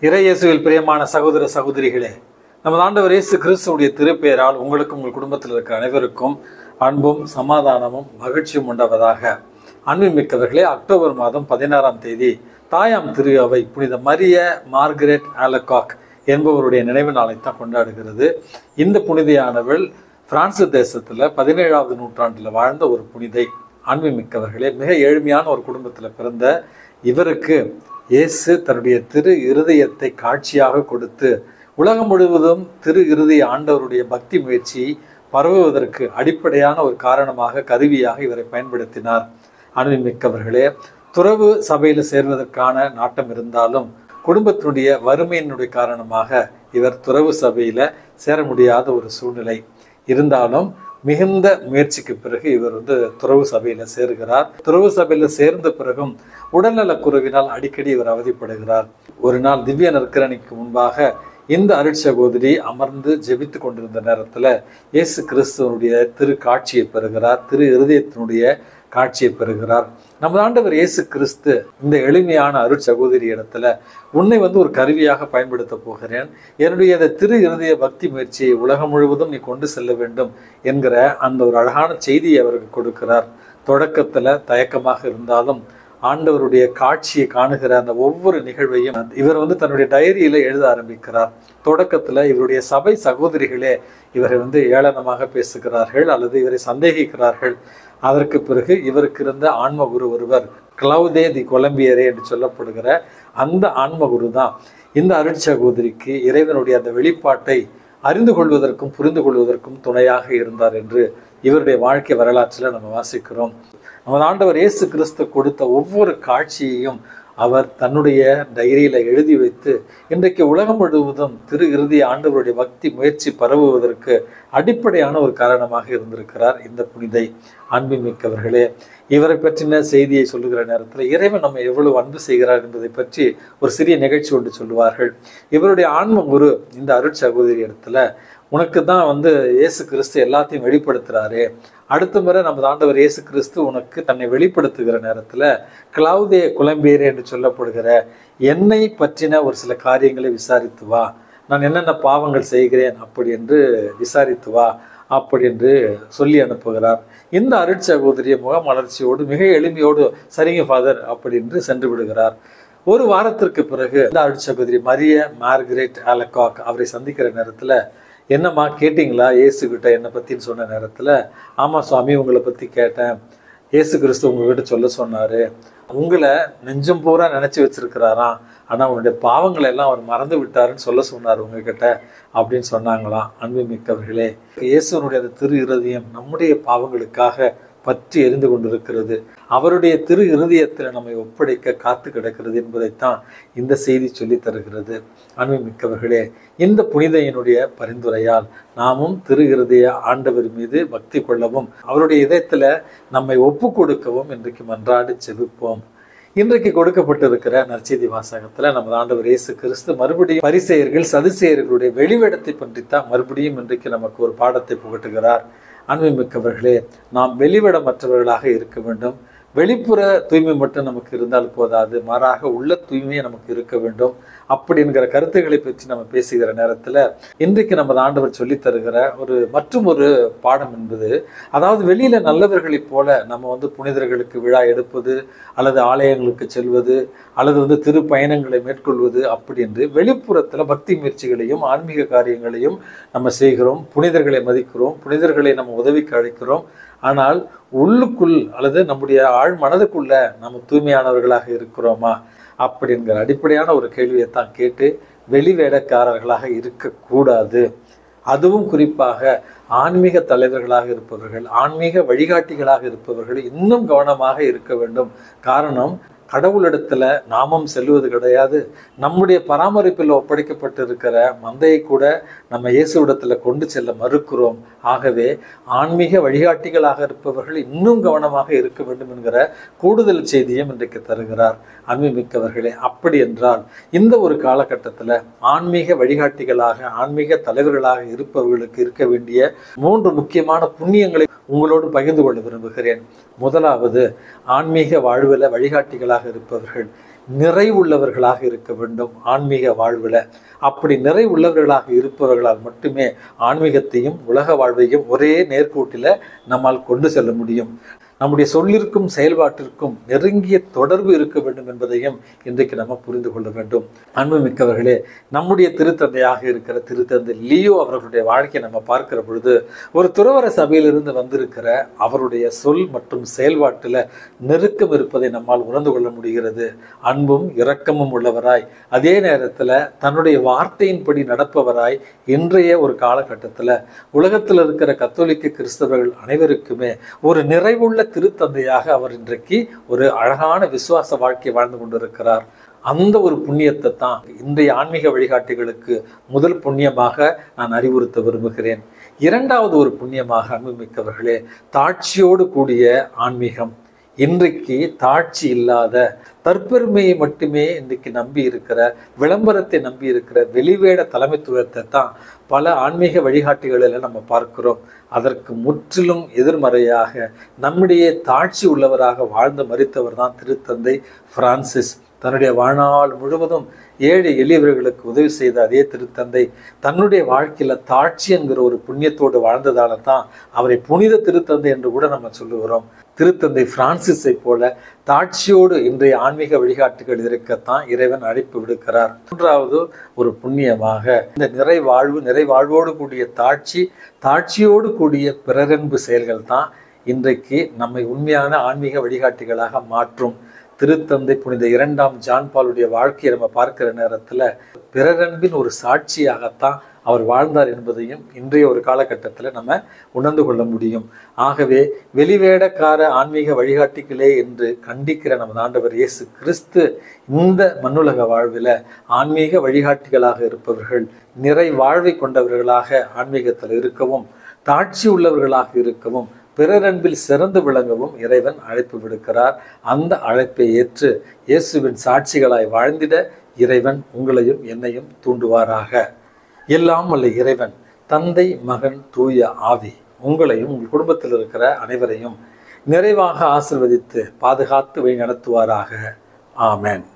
இறையேசுவில் பிரியமான சகோதர சகோதரிகளே, நமது ஆண்டவர் இயேசு கிறிஸ்துவுடைய திருப்பெயரால் உங்களுக்கும் உங்கள் குடும்பத்தில் இருக்கிற அனைவருக்கும் அன்பும் சமாதானமும் மகிழ்ச்சியும் உண்டாவதாக. அன்புமிக்கவர்களே, அக்டோபர் மாதம் 16ஆம் தேதி தாயாம் திரு அவை புனித மரிய மார்கரெட் ஆலகாக் என்பவருடைய நினைவு நாளைத்தான் கொண்டாடுகிறது. இந்த புனிதையானவள் பிரான்சு தேசத்தில் 17ஆவது நூற்றாண்டில் வாழ்ந்த ஒரு புனிதை. அன்புமிக்கவர்களே, மிக ஏழ்மையான ஒரு குடும்பத்தில் பிறந்த இவருக்கு இயேசு தன்னுடைய திரு இருதயத்தை காட்சியாக கொடுத்து உலகம் முழுவதும் திரு இருதய ஆண்டவருடைய பக்தி முயற்சி பரவுவதற்கு அடிப்படையான ஒரு காரணமாக, கருவியாக இவரை பயன்படுத்தினார். அன்புமிக்கவர்களே, துறவு சபையில் சேர்வதற்கான நாட்டம் இருந்தாலும் குடும்பத்தினுடைய வறுமையினுடைய காரணமாக இவர் துறவு சபையில சேர முடியாத ஒரு சூழ்நிலை இருந்தாலும் மிகுந்த முயற்சிக்கு பிறகு இவர் துறவு சபையில சேருகிறார். துறவு சபையில சேர்ந்த பிறகும் உடல்நலக் குறைவினால் அடிக்கடி இவர் அவதிப்படுகிறார். ஒரு நாள் திவ்ய நற்கரணிக்கு முன்பாக இந்த அருட்சகோதரி அமர்ந்து ஜெபித்து கொண்டிருந்த நேரத்துல இயேசு கிறிஸ்துவனுடைய திரு காட்சியை பெறுகிறார். திரு இருதயத்தினுடைய காட்சியை பெறுகிறார். நமது ஆண்டவர் இயேசு கிறிஸ்து இந்த எளிமையான அருட்சகோதரி இடத்துல உன்னை ஒரு கருவியாக பயன்படுத்த போகிறேன், என்னுடைய திரு இருதய பக்தி முயற்சியை உலகம் முழுவதும் நீ கொண்டு செல்ல வேண்டும் என்கிற அந்த ஒரு அழகான செய்தியை அவருக்கு கொடுக்கிறார். தொடக்கத்துல தயக்கமாக இருந்தாலும் ஆண்டவருடைய காட்சியை காணுகிற அந்த ஒவ்வொரு நிகழ்வையும் இவர் தன்னுடைய டைரியில எழுத ஆரம்பிக்கிறார். தொடக்கத்துல இவருடைய சபை சகோதரிகளே இவரை ஏளனமாக பேசுகிறார்கள் அல்லது இவரை சந்தேகிக்கிறார்கள். அதற்கு பிறகு இவருக்கு இருந்த ஆன்மகுரு ஒருவர், கிளவுதே தி கொலம்பியரே என்று சொல்லப்படுகிற அந்த ஆன்மகுரு தான் இந்த அருட்சகோதரிக்கு இறைவனுடைய அந்த வெளிப்பாட்டை அறிந்து கொள்வதற்கும் புரிந்து கொள்வதற்கும் துணையாக இருந்தார் என்று இவருடைய வாழ்க்கை வரலாற்றில் நம்ம வாசிக்கிறோம். நமது ஆண்டவர் இயேசு கிறிஸ்து கொடுத்த ஒவ்வொரு காட்சியையும் அவர் தன்னுடைய டைரியில எழுதி வைத்து இன்றைக்கு உலகம் முழுவதும் திரு இறுதி ஆண்டவருடைய பக்தி முயற்சி பரவுவதற்கு அடிப்படையான ஒரு காரணமாக இருந்திருக்கிறார் இந்த புனிதை. அன்புமிக்கவர்களே, இவரை பற்றின செய்தியை சொல்லுகிற நேரத்தில் இறைவன் நம்ம எவ்வளவு அன்பு செய்கிறார் என்பதை பற்றி ஒரு சிறிய நிகழ்ச்சி ஒன்று சொல்லுவார்கள். இவருடைய ஆன்ம குரு இந்த அருட்சகோதரி இடத்துல, உனக்கு தான் இயேசு கிறிஸ்து எல்லாத்தையும் வெளிப்படுத்துறாரு, அடுத்த முறை நமது ஆண்டவர் இயேசு கிறிஸ்து உனக்கு தன்னை வெளிப்படுத்துகிற நேரத்துல கிளவுதே கொலம்பியரே என்று சொல்லப்படுகிற என்னை பற்றின ஒரு சில காரியங்களை விசாரித்து வா, நான் என்னென்ன பாவங்கள் செய்கிறேன் அப்படி என்று விசாரித்து வா அப்படி என்று சொல்லி அனுப்புகிறார். இந்த அருட்சகோதரிய முகமலர்ச்சியோடு மிக எளிமையோடு சரிங்க ஃபாதர் அப்படி என்று சென்று விடுகிறார். ஒரு வாரத்திற்கு பிறகு இந்த அருட்சகோதரி மரிய மார்கரெட் ஆலகாக் அவரை சந்திக்கிற நேரத்துல, என்னம்மா கேட்டிங்களா இயேசு கிட்ட என்னை பற்றின்னு சொன்ன நேரத்தில், ஆமாம் சுவாமி உங்களை பற்றி கேட்டேன், இயேசு கிறிஸ்து உங்ககிட்ட சொல்ல சொன்னார், உங்களை நெஞ்சம் பூரா நினச்சி வச்சிருக்கிறாராம், ஆனால் உங்களுடைய பாவங்களை எல்லாம் அவர் மறந்து விட்டாருன்னு சொல்ல சொன்னார் உங்ககிட்ட அப்படின்னு சொன்னாங்களாம். அன்புமிக்கவர்களே, இயேசுனுடைய அந்த திரு இருதயம் நம்முடைய பாவங்களுக்காக பற்றி எரிந்து கொண்டிருக்கிறது. அவருடைய திரு இருதயத்தில் நம்மை ஒப்படைக்க காத்து கிடக்கிறது என்பதைத்தான் இந்த செய்தி சொல்லி தருகிறது. அன்புமிக்கவர்களே, இந்த புனிதையினுடைய பரிந்துரையால் நாமும் திரு இருதய ஆண்டவர் மீது பக்தி கொள்ளவும் அவருடைய இதயத்துல நம்மை ஒப்பு கொடுக்கவும் இன்றைக்கு மன்றாடி செபிப்போம். இன்றைக்கு கொடுக்கப்பட்டிருக்கிற நற்செய்தி வாசகத்துல நமது ஆண்டவர் இயேசு கிறிஸ்து மறுபடியும் பரிசேயர்கள் சதுசேயர்களுடைய வெளிவேடத்தை பற்றித்தான் மறுபடியும் இன்றைக்கு நமக்கு ஒரு பாடத்தை புகட்டுகிறார். அன்புமிக்கவர்களே, நாம் வெளிவிடமற்றவர்களாக இருக்க வேண்டும். வெளிப்புற தூய்மை மட்டும் நமக்கு இருந்தால் போதாது, மாறாக உள்ள தூய்மையை நமக்கு இருக்க வேண்டும். அப்படிங்கிற கருத்துக்களை பற்றி நம்ம பேசுகிற நேரத்தில் இன்றைக்கு நமது ஆண்டவர் சொல்லி தருகிற மற்றும் ஒரு பாடம் என்பது, அதாவது வெளியில நல்லவர்களைப் போல நம்ம புனிதர்களுக்கு விழா எடுப்பது அல்லது ஆலயங்களுக்கு செல்வது அல்லது திரு பயணங்களை மேற்கொள்வது அப்படி என்று வெளிப்புறத்தில் பக்தி முயற்சிகளையும் ஆன்மீக காரியங்களையும் நம்ம செய்கிறோம், புனிதர்களை மதிக்கிறோம், புனிதர்களை நம்ம உதவிக்கு அழைக்கிறோம். ஆனால் உள்ளுக்குள் அல்லது நம்முடைய ஆழ் மனதுக்குள்ள நம்ம தூய்மையானவர்களாக இருக்கிறோமா அப்படிங்கிற அடிப்படையான ஒரு கேள்வியை தான் கேட்டு வெளிவேடக்காரர்களாக இருக்கக்கூடாது. அதுவும் குறிப்பாக ஆன்மீக தலைவர்களாக இருப்பவர்கள், ஆன்மீக வழிகாட்டிகளாக இருப்பவர்கள் இன்னும் கவனமாக இருக்க வேண்டும். காரணம், கடவுளிடத்துல நாமும் செல்வது கிடையாது, நம்முடைய பராமரிப்பில் ஒப்படைக்கப்பட்டிருக்கிற மந்தையை கூட நம்ம இயேசுவிடத்துல கொண்டு செல்ல மறுக்கிறோம். ஆகவே ஆன்மீக வழிகாட்டிகளாக இருப்பவர்கள் இன்னும் கவனமாக இருக்க வேண்டும் என்கிற கூடுதல் செய்தியும் இன்றைக்கு தருகிறார். அன்புமிக்கவர்களே, அப்படி என்றால் இந்த ஒரு காலகட்டத்தில் ஆன்மீக வழிகாட்டிகளாக ஆன்மீக தலைவர்களாக இருப்பவர்களுக்கு இருக்க வேண்டிய 3 முக்கியமான புண்ணியங்களை உங்களோடு பகிர்ந்து கொள்ள விரும்புகிறேன். முதலாவது, ஆன்மீக வாழ்வில் வழிகாட்டிகளாக இருப்பவர்கள் நிறைவுள்ளவர்களாக இருக்க வேண்டும் ஆன்மீக வாழ்வில். அப்படி நிறைவுள்ளவர்களாக இருப்பவர்களால் மட்டுமே ஆன்மீகத்தையும் உலக வாழ்வையும் ஒரே நேர்கோட்டில் நம்மால் கொண்டு செல்ல முடியும். நம்முடைய சொல்லிற்கும் செயல்பாட்டிற்கும் நெருங்கிய தொடர்பு இருக்க வேண்டும் என்பதையும் இன்றைக்கு நம்ம புரிந்து கொள்ள வேண்டும். அன்புமிக்கவர்களே, நம்முடைய திருத்தந்தையாக இருக்கிற திருத்தந்தை லியோ அவர்களுடைய வாழ்க்கையை நம்ம பார்க்கிற பொழுது ஒரு துறவற சபையிலிருந்து வந்திருக்கிற அவருடைய சொல் மற்றும் செயல்பாட்டில் நெருக்கம் இருப்பதை நம்மால் உணர்ந்து கொள்ள முடிகிறது. அன்பும் இரக்கமும் உள்ளவராய், அதே நேரத்தில் தன்னுடைய வார்த்தையின்படி நடப்பவராய் இன்றைய ஒரு காலகட்டத்தில் உலகத்தில் இருக்கிற கத்தோலிக்க கிறிஸ்தவர்கள் அனைவருக்குமே ஒரு நிறைவுள்ள திருத்தந்தையாக அவர் இன்றைக்கு ஒரு அழகான விசுவாச வாழ்க்கை வாழ்ந்து கொண்டிருக்கிறார். அந்த ஒரு புண்ணியத்தை தான் இன்றைய ஆன்மீக வழிகாட்டிகளுக்கு முதல் புண்ணியமாக நான் அறிவுறுத்த விரும்புகிறேன். இரண்டாவது ஒரு புண்ணியமாக அன்புமிக்கவர்களே, தாட்சியோடு கூடிய ஆன்மீகம். இன்றைக்கு தாட்சி இல்லாத, தற்பெருமையை மட்டுமே இன்றைக்கு நம்பி இருக்கிற, விளம்பரத்தை நம்பி இருக்கிற வெளிவேட தலைமைத்துவத்தை தான் பல ஆன்மீக வழிகாட்டிகளில் நம்ம பார்க்கிறோம். அதற்கு முற்றிலும் எதிர்மறையாக நம்முடைய தாட்சி உள்ளவராக வாழ்ந்து மரித்தவர் தான் திருத்தந்தை பிரான்சிஸ். தன்னுடைய வாழ்நாள் முழுவதும் ஏழை எளியவர்களுக்கு உதவி செய்த அதே திருத்தந்தை தன்னுடைய வாழ்க்கையில் தாட்சி என்கிற ஒரு புண்ணியத்தோடு வாழ்ந்ததால தான் அவரை புனித திருத்தந்தை என்று கூட நம்ம சொல்லுகிறோம். திருத்தந்தை பிரான்சிஸை போல தாட்சியோடு இன்றைய ஆன்மீக வழிகாட்டுகள் இருக்கத்தான் இறைவன் அழைப்பு விடுக்கிறார். மூன்றாவது ஒரு புண்ணியமாக இந்த நிறைவாழ்வோடு கூடிய தாட்சியோடு கூடிய பிறரன்பு செயல்கள் தான் இன்றைக்கு நம்மை உண்மையான ஆன்மீக வழிகாட்டிகளாக மாற்றும். திருத்தந்தை புனித 2ஆம் ஜான் பாலுடைய வாழ்க்கையை நம்ம பார்க்கிற நேரத்தில் பிறரன்பின் ஒரு சாட்சியாகத்தான் அவர் வாழ்ந்தார் என்பதையும் இன்றைய ஒரு காலகட்டத்தில் நம்ம உணர்ந்து கொள்ள முடியும். ஆகவே வெளிவேடக்கார ஆன்மீக வழிகாட்டிகளே என்று கண்டிக்கிற நமது ஆண்டவர் இயேசு கிறிஸ்து இந்த மண்ணுலக வாழ்வில் ஆன்மீக வழிகாட்டிகளாக இருப்பவர்கள் நிறை வாழ்வை கொண்டவர்களாக ஆன்மீகத்தில் இருக்கவும், தாட்சி உள்ளவர்களாக இருக்கவும், பிறரன்பில் சிறந்து விளங்கவும் இறைவன் அழைப்பு விடுக்கிறார். அந்த அழைப்பை ஏற்று இயேசுவின் சாட்சிகளாய் வாழ்ந்திட இறைவன் உங்களையும் என்னையும் தூண்டுவாராக. எல்லாம் வல்ல இறைவன் தந்தை, மகன், தூய ஆவி உங்களையும் உங்கள் குடும்பத்தில் இருக்கிற அனைவரையும் நிறைவாக ஆசீர்வதித்து பாதுகாத்து வழி நடத்துவாராக. ஆமென்.